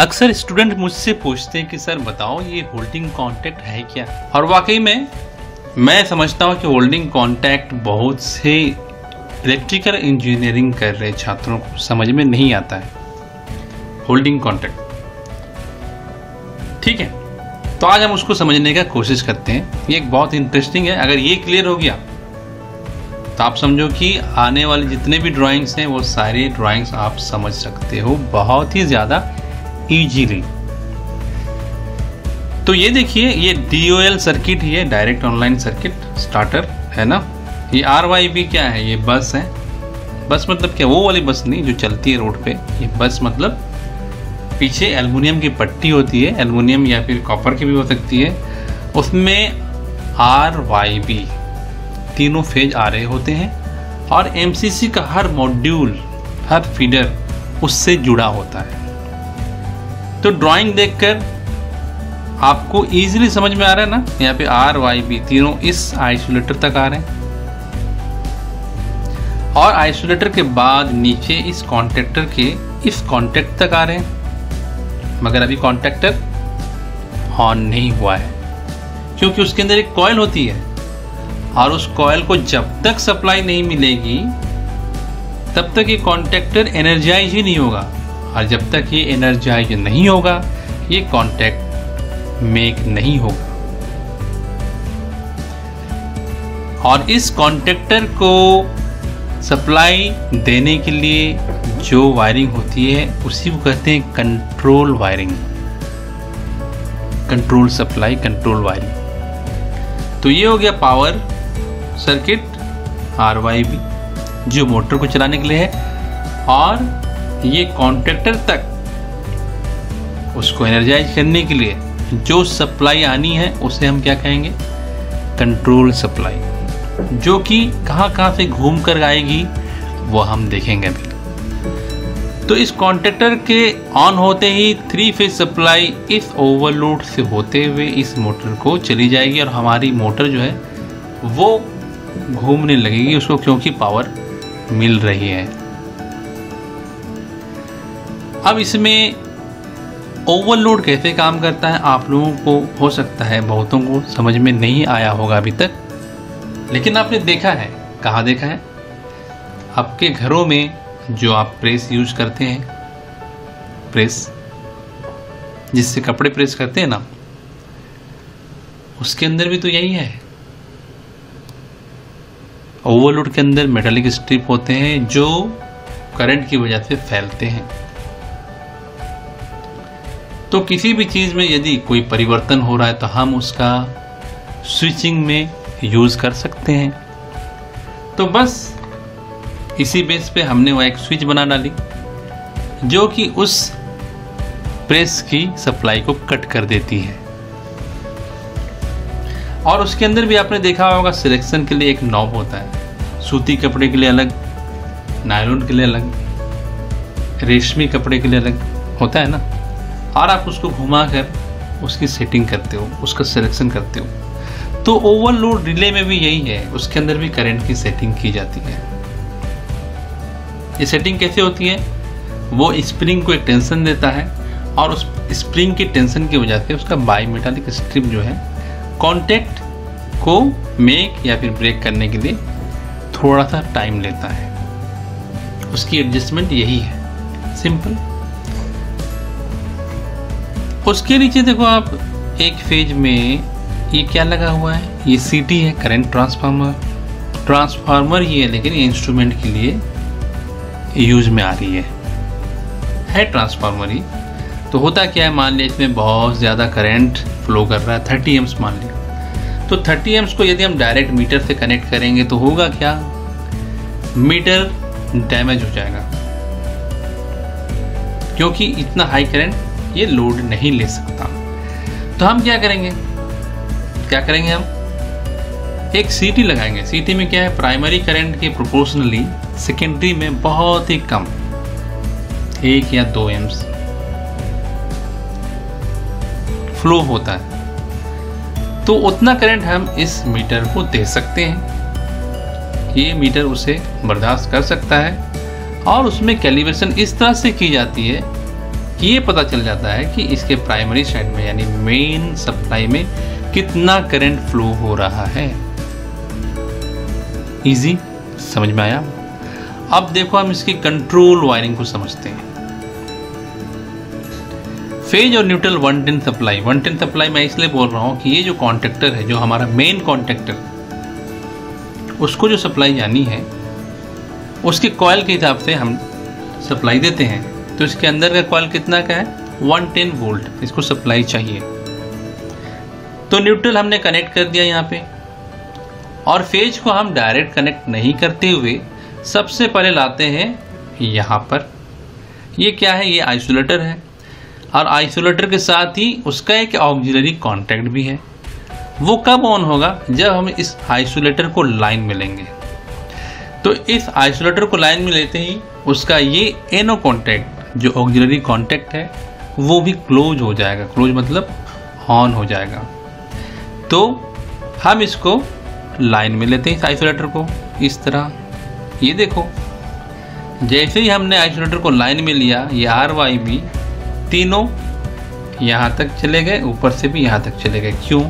अक्सर स्टूडेंट मुझसे पूछते हैं कि सर बताओ ये होल्डिंग कॉन्टैक्ट है क्या। और वाकई में मैं समझता हूँ कि होल्डिंग कॉन्टैक्ट बहुत से इलेक्ट्रिकल इंजीनियरिंग कर रहे छात्रों को समझ में नहीं आता है। होल्डिंग कॉन्टैक्ट, ठीक है, तो आज हम उसको समझने का कोशिश करते हैं। ये एक बहुत इंटरेस्टिंग है। अगर ये क्लियर हो गया तो आप समझो कि आने वाले जितने भी ड्राइंग्स हैं वो सारे ड्राइंग्स आप समझ सकते हो बहुत ही ज़्यादा इजीली। तो ये देखिए, ये DOL सर्किट ही है, डायरेक्ट ऑनलाइन सर्किट स्टार्टर है ना। ये RYB क्या है? ये बस है। बस मतलब क्या? वो वाली बस नहीं जो चलती है रोड पे। ये बस मतलब पीछे एल्युमिनियम की पट्टी होती है, एल्युमिनियम या फिर कॉपर की भी हो सकती है, उसमें RYB तीनों फेज आ रहे होते हैं और MCC का हर मॉड्यूल, हर फीडर उससे जुड़ा होता है। तो ड्राइंग देखकर आपको इजीली समझ में आ रहा है ना। यहाँ पे RYB तीनों इस आइसोलेटर तक आ रहे हैं और आइसोलेटर के बाद नीचे इस कॉन्टैक्टर के इस कॉन्टैक्ट तक आ रहे हैं, मगर अभी कॉन्टैक्टर ऑन नहीं हुआ है क्योंकि उसके अंदर एक कॉइल होती है और उस कॉइल को जब तक सप्लाई नहीं मिलेगी तब तक ये कॉन्टैक्टर एनर्जाइज ही नहीं होगा, और जब तक ये एनर्जाइज नहीं होगा ये कॉन्टैक्ट मेक नहीं होगा। और इस कॉन्टैक्टर को सप्लाई देने के लिए जो वायरिंग होती है उसी को कहते हैं control wiring, control supply, control wiring. तो ये हो गया पावर सर्किट RYB जो मोटर को चलाने के लिए है, और ये कॉन्टैक्टर तक उसको एनर्जाइज करने के लिए जो सप्लाई आनी है उसे हम क्या कहेंगे? कंट्रोल सप्लाई, जो कि कहाँ से घूम कर आएगी वो हम देखेंगे अभी। तो इस कॉन्टैक्टर के ऑन होते ही 3 फेज सप्लाई इस ओवरलोड से होते हुए इस मोटर को चली जाएगी और हमारी मोटर जो है वो घूमने लगेगी उसको, क्योंकि पावर मिल रही है। अब इसमें ओवरलोड कैसे काम करता है आप लोगों को हो सकता है बहुतों को समझ में नहीं आया होगा अभी तक, लेकिन आपने देखा है। कहाँ देखा है? आपके घरों में जो आप प्रेस यूज करते हैं, प्रेस जिससे कपड़े प्रेस करते हैं ना, उसके अंदर भी तो यही है। ओवरलोड के अंदर मेटालिक स्ट्रिप होते हैं जो करंट की वजह से फैलते हैं। तो किसी भी चीज़ में यदि कोई परिवर्तन हो रहा है तो हम उसका स्विचिंग में यूज़ कर सकते हैं। तो बस इसी बेस पे हमने वो एक स्विच बना डाली जो कि उस प्रेस की सप्लाई को कट कर देती है। और उसके अंदर भी आपने देखा होगा सिलेक्शन के लिए एक नॉब होता है, सूती कपड़े के लिए अलग, नायलॉन के लिए अलग, रेशमी कपड़े के लिए अलग होता है ना। और आप उसको घुमाकर उसकी सेटिंग करते हो, उसका सिलेक्शन करते हो। तो ओवरलोड रिले में भी यही है, उसके अंदर भी करंट की सेटिंग की जाती है। ये सेटिंग कैसे होती है? वो स्प्रिंग को एक टेंशन देता है और उस स्प्रिंग की टेंशन की वजह से उसका बाई मेटालिक स्ट्रिप जो है कॉन्टैक्ट को मेक या फिर ब्रेक करने के लिए थोड़ा सा टाइम लेता है। उसकी एडजस्टमेंट यही है, सिंपल। उसके नीचे देखो आप, एक फेज में ये क्या लगा हुआ है? ये CT है, करंट ट्रांसफार्मर। ट्रांसफार्मर ही है लेकिन ये इंस्ट्रूमेंट के लिए यूज में आ रही है ट्रांसफार्मर ही। तो होता क्या है, मान लिया इसमें बहुत ज़्यादा करंट फ्लो कर रहा है, 30 एम्स मान लिया। तो 30 एम्स को यदि हम डायरेक्ट मीटर से कनेक्ट करेंगे तो होगा क्या? मीटर डैमेज हो जाएगा, क्योंकि इतना हाई करंट ये लोड नहीं ले सकता। तो हम क्या करेंगे हम एक CT लगाएंगे। CT में क्या है? प्राइमरी करंट के प्रोपोर्शनली सेकेंडरी में बहुत ही कम 1 या 2 एम्स फ्लो होता है। तो उतना करंट हम इस मीटर को दे सकते हैं। ये मीटर उसे बर्दाश्त कर सकता है और उसमें कैलिब्रेशन इस तरह से की जाती है कि ये पता चल जाता है कि इसके प्राइमरी साइड में यानी मेन सप्लाई में कितना करंट फ्लो हो रहा है। इजी, समझ में आया? अब देखो हम इसकी कंट्रोल वायरिंग को समझते हैं। फेज और न्यूट्रल 110 सप्लाई, 110 सप्लाई मैं इसलिए बोल रहा हूँ कि ये जो कॉन्टेक्टर है, जो हमारा मेन कॉन्टेक्टर, उसको जो सप्लाई जानी है उसके कॉइल के हिसाब से हम सप्लाई देते हैं। तो इसके अंदर का कॉइल कितना का है? 110 वोल्ट, इसको सप्लाई चाहिए। तो न्यूट्रल हमने कनेक्ट कर दिया यहाँ पे, और फेज को हम डायरेक्ट कनेक्ट नहीं करते हुए सबसे पहले लाते हैं यहाँ पर। ये क्या है? ये आइसोलेटर है, और आइसोलेटर के साथ ही उसका एक ऑक्सिलरी कॉन्टैक्ट भी है। वो कब ऑन होगा? जब हम इस आइसोलेटर को लाइन में लेंगे। तो इस आइसोलेटर को लाइन में लेते ही उसका ये एनो कॉन्टैक्ट, जो ऑक्सिलरी कॉन्टैक्ट है, वो भी क्लोज हो जाएगा। क्लोज मतलब ऑन हो जाएगा। तो हम इसको लाइन में लेते हैं इस आइसोलेटर को इस तरह। ये देखो, जैसे ही हमने आइसोलेटर को लाइन में लिया, ये RYB तीनों यहाँ तक चले गए, ऊपर से भी यहाँ तक चले गए। क्यों?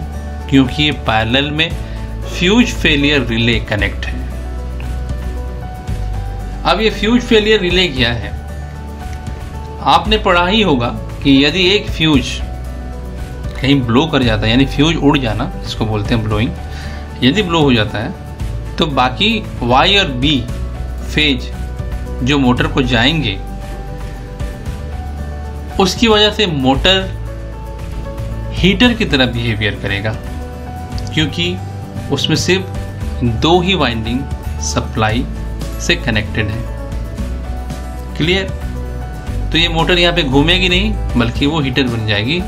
क्योंकि ये पैरेलल में फ्यूज फेलियर रिले कनेक्ट है। अब ये फ्यूज फेलियर रिले क्या है? आपने पढ़ा ही होगा कि यदि एक फ्यूज कहीं ब्लो कर जाता है, यानी फ्यूज उड़ जाना, इसको बोलते हैं ब्लोइंग, यदि ब्लो हो जाता है तो बाकी Y और B फेज जो मोटर को जाएंगे, उसकी वजह से मोटर हीटर की तरह बिहेवियर करेगा, क्योंकि उसमें सिर्फ 2 ही वाइंडिंग सप्लाई से कनेक्टेड है। क्लियर? तो ये मोटर यहाँ पे घूमेगी नहीं, बल्कि वो हीटर बन जाएगी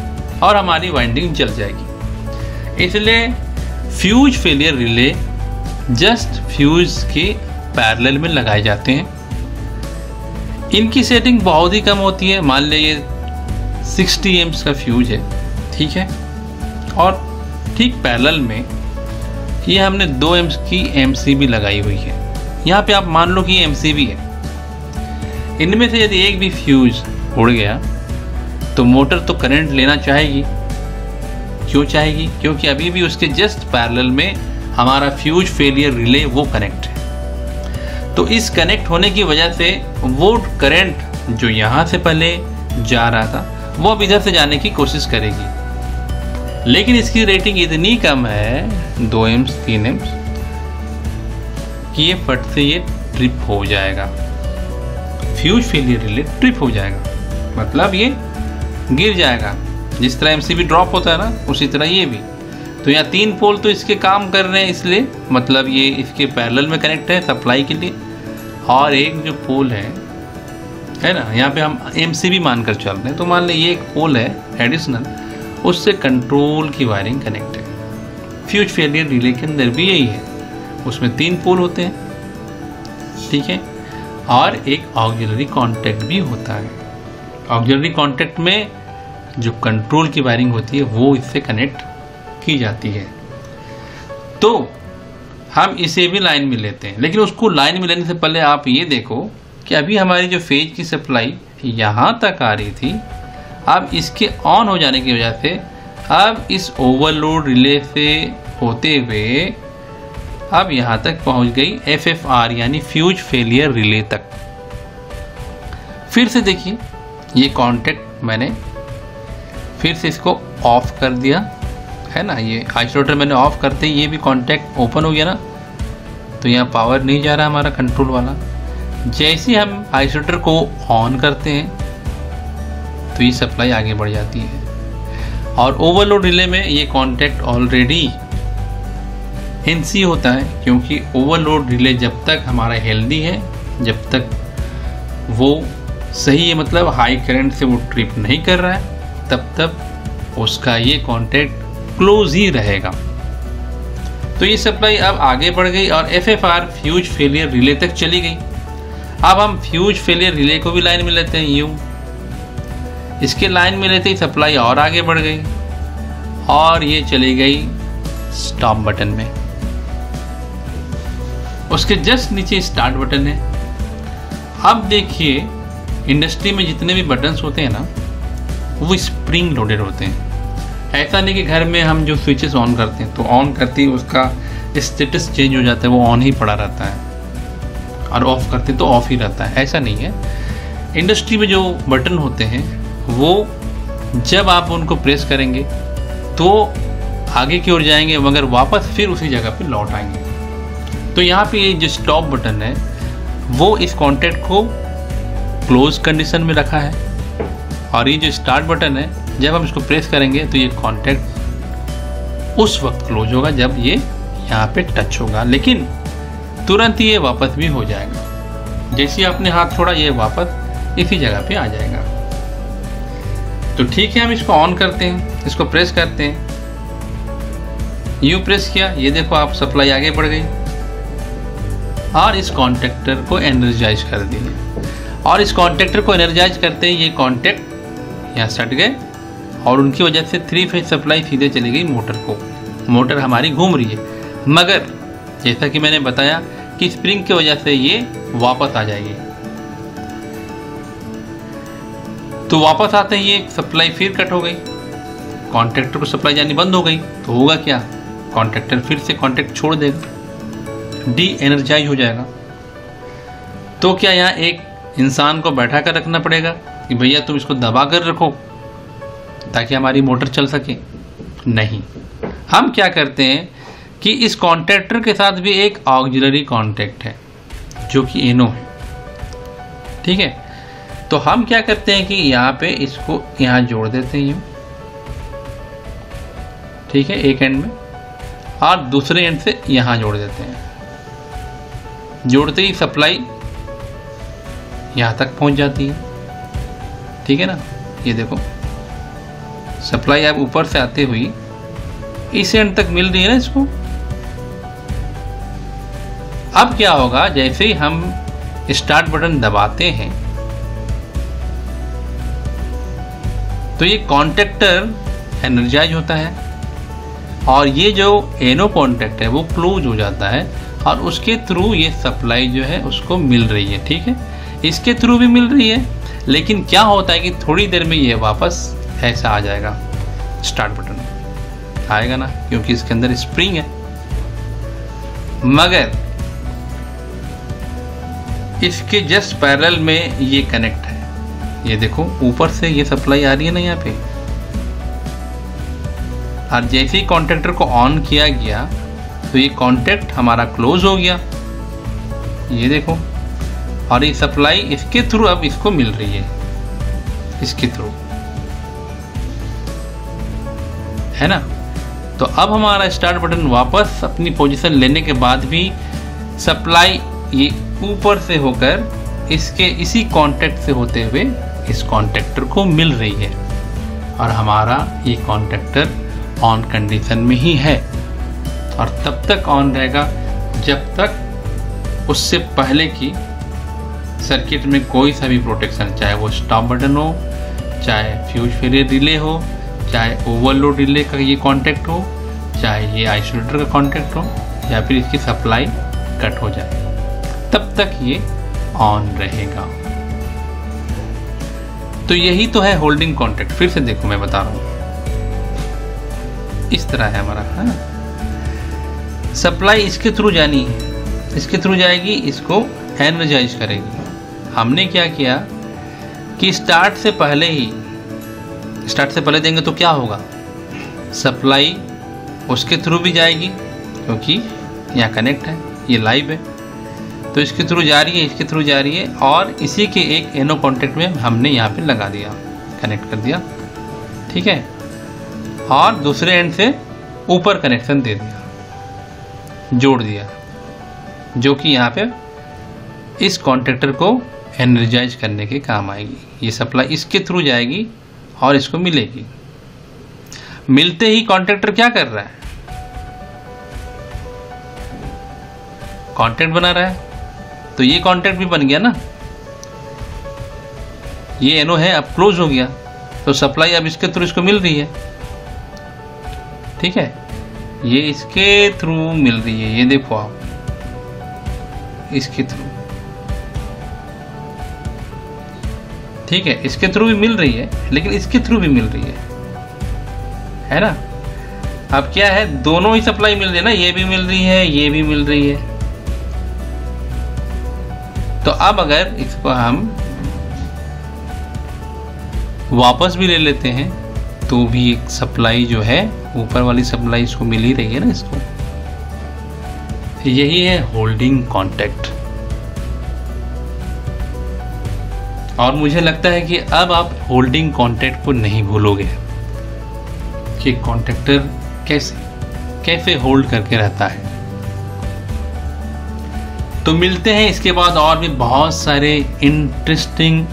और हमारी वाइंडिंग जल जाएगी। इसलिए fuse failure relay just fuse के पैरेलल में लगाए जाते हैं। इनकी सेटिंग बहुत ही कम होती है। मान लीजिए 60 एम्स का फ्यूज है, ठीक है, और ठीक पैरेलल में ये हमने 2 एम्स की MCB लगाई हुई है। यहाँ पे आप मान लो कि ये MCB है। इनमें से यदि एक भी फ्यूज उड़ गया तो मोटर तो करंट लेना चाहेगी। क्यों चाहेगी? क्योंकि अभी भी उसके जस्ट पैरेलल में हमारा फ्यूज फेलियर रिले वो कनेक्ट है। तो इस कनेक्ट होने की वजह से वो करंट जो यहाँ से पहले जा रहा था, वो अब इधर से जाने की कोशिश करेगी। लेकिन इसकी रेटिंग इतनी कम है, 2 एम्स 3 एम्स, कि ये फट से ये ट्रिप हो जाएगा। फ्यूज फेलियर रिले ट्रिप हो जाएगा, मतलब ये गिर जाएगा। जिस तरह MCB ड्रॉप होता है ना, उसी तरह ये भी। तो यहाँ 3 पोल तो इसके काम कर रहे हैं, इसलिए मतलब ये इसके पैरेलल में कनेक्ट है सप्लाई के लिए। और एक जो पोल है ना, यहाँ पे हम MCB मानकर चल रहे हैं, तो मान लें ये एक पोल है एडिशनल, उससे कंट्रोल की वायरिंग कनेक्ट है। फ्यूज फेलियर रिले के अंदर भी यही है, उसमें 3 पोल होते हैं, ठीक है, और एक ऑक्सिलरी कॉन्टैक्ट भी होता है। ऑक्सिलरी कॉन्टैक्ट में जो कंट्रोल की वायरिंग होती है वो इससे कनेक्ट की जाती है। तो हम इसे भी लाइन में लेते हैं, लेकिन उसको लाइन में लेने से पहले आप ये देखो कि अभी हमारी जो फेज की सप्लाई यहाँ तक आ रही थी, अब इसके ऑन हो जाने की वजह से अब इस ओवरलोड रिले से होते हुए अब यहाँ तक पहुँच गई FFR यानी फ्यूज फेलियर रिले तक। फिर से देखिए, ये कॉन्टैक्ट मैंने फिर से इसको ऑफ कर दिया है ना। ये आइसोलेटर मैंने ऑफ करते ही ये भी कॉन्टैक्ट ओपन हो गया ना, तो यहाँ पावर नहीं जा रहा हमारा कंट्रोल वाला। जैसे हम आइसोलेटर को ऑन करते हैं तो ये सप्लाई आगे बढ़ जाती है, और ओवरलोड रिले में ये कॉन्टैक्ट ऑलरेडी NC होता है, क्योंकि ओवरलोड रिले जब तक हमारा हेल्दी है, जब तक वो सही है, मतलब हाई करंट से वो ट्रिप नहीं कर रहा है, तब तक उसका ये कॉन्टैक्ट क्लोज ही रहेगा। तो ये सप्लाई अब आगे बढ़ गई और FFR फ्यूज फेलियर रिले तक चली गई। अब हम फ्यूज फेलियर रिले को भी लाइन में लेते हैं, यूँ इसके लाइन में लेते ही सप्लाई और आगे बढ़ गई और ये चली गई स्टॉप बटन में। उसके जस्ट नीचे स्टार्ट बटन है। अब देखिए, इंडस्ट्री में जितने भी बटन्स होते हैं ना, वो स्प्रिंग लोडेड होते हैं। ऐसा नहीं कि घर में हम जो स्विचेस ऑन करते हैं तो ऑन करते ही उसका स्टेटस चेंज हो जाता है, वो ऑन ही पड़ा रहता है, और ऑफ करते तो ऑफ ही रहता है, ऐसा नहीं है। इंडस्ट्री में जो बटन होते हैं वो जब आप उनको प्रेस करेंगे तो आगे की ओर जाएंगे, मगर वापस फिर उसी जगह पे लौट आएंगे। तो यहाँ पे ये जो स्टॉप बटन है वो इस कॉन्टैक्ट को क्लोज कंडीशन में रखा है, और ये जो स्टार्ट बटन है जब हम इसको प्रेस करेंगे तो ये कॉन्टैक्ट उस वक्त क्लोज होगा जब ये यहाँ पे टच होगा, लेकिन तुरंत ही ये वापस भी हो जाएगा। जैसे आपने हाथ छोड़ा ये वापस इसी जगह पे आ जाएगा। तो ठीक है, हम इसको ऑन करते हैं, इसको प्रेस करते हैं, यूँ प्रेस किया, ये देखो आप सप्लाई आगे बढ़ गई और इस कॉन्टैक्टर को एनर्जाइज कर दिया। और इस कॉन्टैक्टर को एनर्जाइज करते ही ये कॉन्टैक्ट यहाँ सट गए और उनकी वजह से 3 फेज सप्लाई सीधे चली गई मोटर को। मोटर हमारी घूम रही है, मगर जैसा कि मैंने बताया कि स्प्रिंग की वजह से ये वापस आ जाएगी। तो वापस आते ही ये सप्लाई फिर कट हो गई, कॉन्टैक्टर को सप्लाई जानी बंद हो गई। तो होगा क्या, कॉन्टैक्टर फिर से कॉन्टैक्ट छोड़ देगा, डी एनर्जाइज हो जाएगा। तो क्या यहाँ एक इंसान को बैठा कर रखना पड़ेगा कि भैया तुम इसको दबा कर रखो ताकि हमारी मोटर चल सके? नहीं, हम क्या करते हैं कि इस कॉन्टैक्टर के साथ भी एक ऑक्सिलरी कॉन्टैक्ट है जो कि एनो है, ठीक है। तो हम क्या करते हैं कि यहाँ पे इसको यहाँ जोड़ देते हैं, ठीक है, एक एंड में, और दूसरे एंड से यहाँ जोड़ देते हैं। जोड़ते ही सप्लाई यहाँ तक पहुँच जाती है, ठीक है ना। ये देखो सप्लाई अब ऊपर से आते हुई इस एंड तक मिल रही है ना इसको। अब क्या होगा, जैसे ही हम स्टार्ट बटन दबाते हैं तो ये कॉन्टैक्टर एनर्जाइज होता है और ये जो एनो कॉन्टैक्ट है वो क्लोज हो जाता है और उसके थ्रू ये सप्लाई जो है उसको मिल रही है, ठीक है। इसके थ्रू भी मिल रही है, लेकिन क्या होता है कि थोड़ी देर में ये वापस ऐसा आ जाएगा, स्टार्ट बटन आएगा ना, क्योंकि इसके अंदर स्प्रिंग है। मगर इसके जस्ट पैरेलल में ये कनेक्ट है, ये देखो ऊपर से ये सप्लाई आ रही है ना यहाँ पे, और जैसे ही कॉन्टैक्टर को ऑन किया गया तो ये कॉन्टैक्ट हमारा क्लोज हो गया, ये देखो, और ये सप्लाई इसके थ्रू अब इसको मिल रही है, इसके थ्रू, है ना। तो अब हमारा स्टार्ट बटन वापस अपनी पोजीशन लेने के बाद भी सप्लाई ये ऊपर से होकर इसके इसी कॉन्टैक्ट से होते हुए इस कॉन्टैक्टर को मिल रही है, और हमारा ये कॉन्टैक्टर ऑन कंडीशन में ही है, और तब तक ऑन रहेगा जब तक उससे पहले की सर्किट में कोई सा भी प्रोटेक्शन, चाहे वो स्टॉप बटन हो, चाहे फ्यूज फेलियर रिले हो, चाहे ओवरलोड रिले का ये कॉन्टैक्ट हो, चाहे ये आइसोलेटर का कॉन्टैक्ट हो, या फिर इसकी सप्लाई कट हो जाए, तब तक ये ऑन रहेगा। तो यही तो है होल्डिंग कॉन्टैक्ट। फिर से देखो, मैं बता रहा हूँ, इस तरह है हमारा, है ना। सप्लाई इसके थ्रू जानी है, इसके थ्रू जाएगी, इसको एनर्जाइज करेगी। हमने क्या किया कि स्टार्ट से पहले देंगे तो क्या होगा, सप्लाई उसके थ्रू भी जाएगी, क्योंकि यहाँ कनेक्ट है, ये लाइव है, तो इसके थ्रू जा रही है, इसके थ्रू जा रही है, और इसी के एक एनो कॉन्टैक्ट में हमने यहाँ पे लगा दिया, कनेक्ट कर दिया, ठीक है, और दूसरे एंड से ऊपर कनेक्शन दे दिया, जोड़ दिया, जो कि यहाँ पे इस कॉन्टैक्टर को एनर्जाइज करने के काम आएगी। ये सप्लाई इसके थ्रू जाएगी और इसको मिलेगी। मिलते ही कॉन्टैक्टर क्या कर रहा है, कॉन्टैक्ट बना रहा है, तो ये कॉन्टैक्ट भी बन गया ना, ये एनो है, अब क्लोज हो गया, तो सप्लाई अब इसके थ्रू इसको मिल रही है, ठीक है, ये इसके थ्रू मिल रही है, ये देखो आप, इसके थ्रू, ठीक है, इसके थ्रू भी मिल रही है, लेकिन इसके थ्रू भी मिल रही है ना। अब क्या है, दोनों ही सप्लाई मिल रही है ना, ये भी मिल रही है, ये भी मिल रही है। तो अब अगर इसको हम वापस भी ले लेते हैं तो भी एक सप्लाई जो है, ऊपर वाली सप्लाई इसको मिल ही रही है ना इसको। यही है होल्डिंग कॉन्टैक्ट। और मुझे लगता है कि अब आप होल्डिंग कॉन्टैक्ट को नहीं भूलोगे कि कॉन्टैक्टर कैसे होल्ड करके रहता है। तो मिलते हैं इसके बाद और भी बहुत सारे इंटरेस्टिंग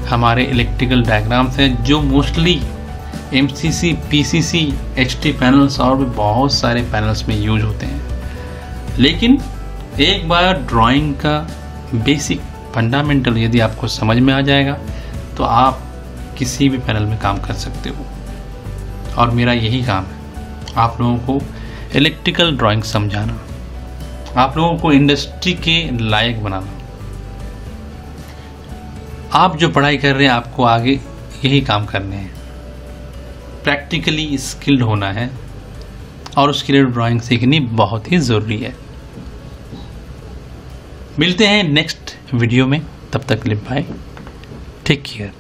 हमारे इलेक्ट्रिकल डायग्राम्स हैं जो mostly MCC, PCC, HT panels और भी बहुत सारे पैनल्स में यूज होते हैं। लेकिन एक बार ड्राइंग का बेसिक फंडामेंटल यदि आपको समझ में आ जाएगा तो आप किसी भी पैनल में काम कर सकते हो। और मेरा यही काम है, आप लोगों को इलेक्ट्रिकल ड्राइंग समझाना, आप लोगों को इंडस्ट्री के लायक बनाना। आप जो पढ़ाई कर रहे हैं आपको आगे यही काम करने हैं, प्रैक्टिकली स्किल्ड होना है और उसके लिए ड्राइंग सीखनी बहुत ही ज़रूरी है। मिलते हैं नेक्स्ट वीडियो में, तब तक के लिए बाय, टेक केयर।